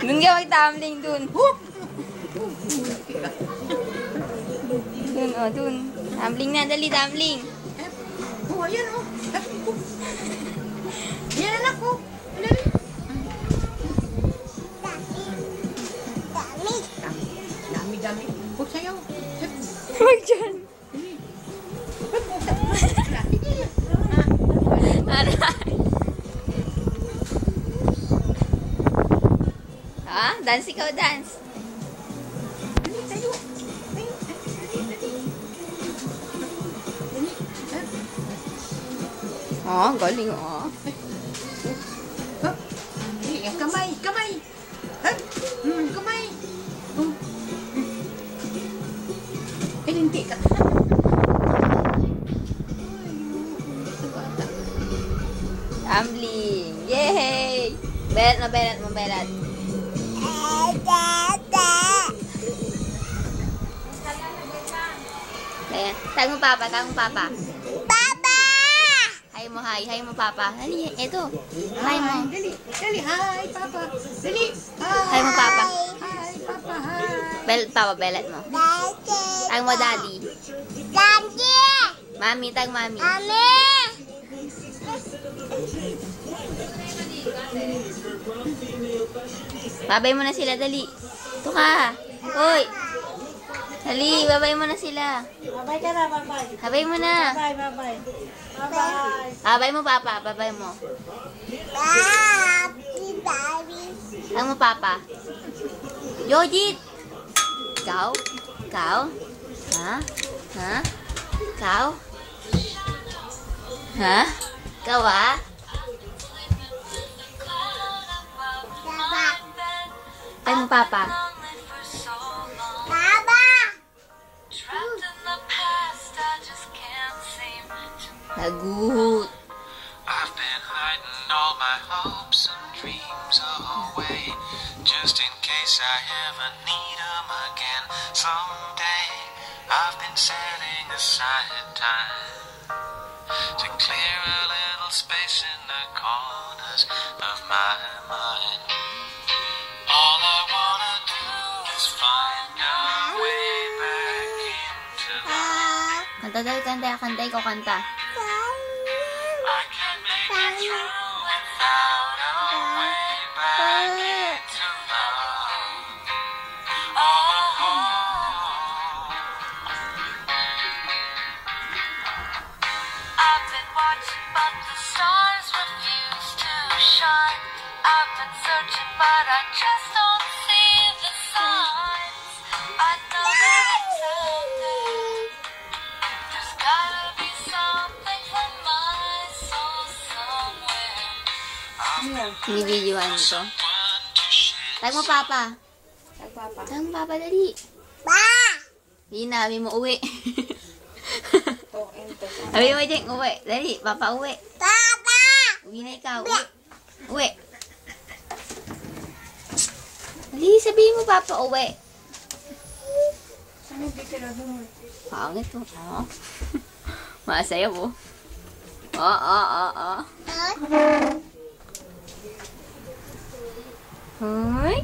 Dun ka mag-tumbling, dun. Dun, oh, dun. Tumbling na, dali, tumbling. Oh, ayan, oh. Ayan, anak, oh. Dali. Dami. Huwag sa'yo. Huwag dyan. Ha? Dance ikaw, dance. Oh, galing, oh. Kamay. Kamay. Hindi ka. Tumbling. Yay! Belat mo. Ayan. Tag mo, Papa. Papa! Hi mo, Papa. Dali, eto. Hi mo. Dali. Hi, Papa. Dali. Hi mo, Papa. Hi, Papa. Hi. Papa, belat mo. Tag mo, Daddy. Mami, tag Mami. Babay mo na sila, dali. Ito ka. Hoy. Dali, babay mo na sila. Babay ka na, babay. Babay mo na. Babay. Babay mo, Papa. Babay mo. Tag mo, Papa. Yojit. Ikaw? Ha? Ikaw? Ha? Ikaw, ah? Tag mo, Papa. Lagut. I've been hiding all my hopes and dreams away, just in case I ever need them again someday. I've been setting aside time to clear a little space in the corners of my mind. All I wanna do is find a way back into life. Kanta dahil, kanta. Ikaw kanta. I can make it through without a way back into love. I've been watching, but the stars refuse to shine. I've been searching, but I just don't see the signs. I know that it's out there. There's gotta be something for my soul somewhere. Binibidyoan mo to. Tag mo, Papa. Tag mo, Papa, dali. Hindi na, sabi mo uwi. Sabi mo dyan, uwi. Dali, Papa, uwi. Uwi na ikaw, uwi. Dali, sabihin mo, Papa, uwi. Pangit mo. Masaya mo. Hoy.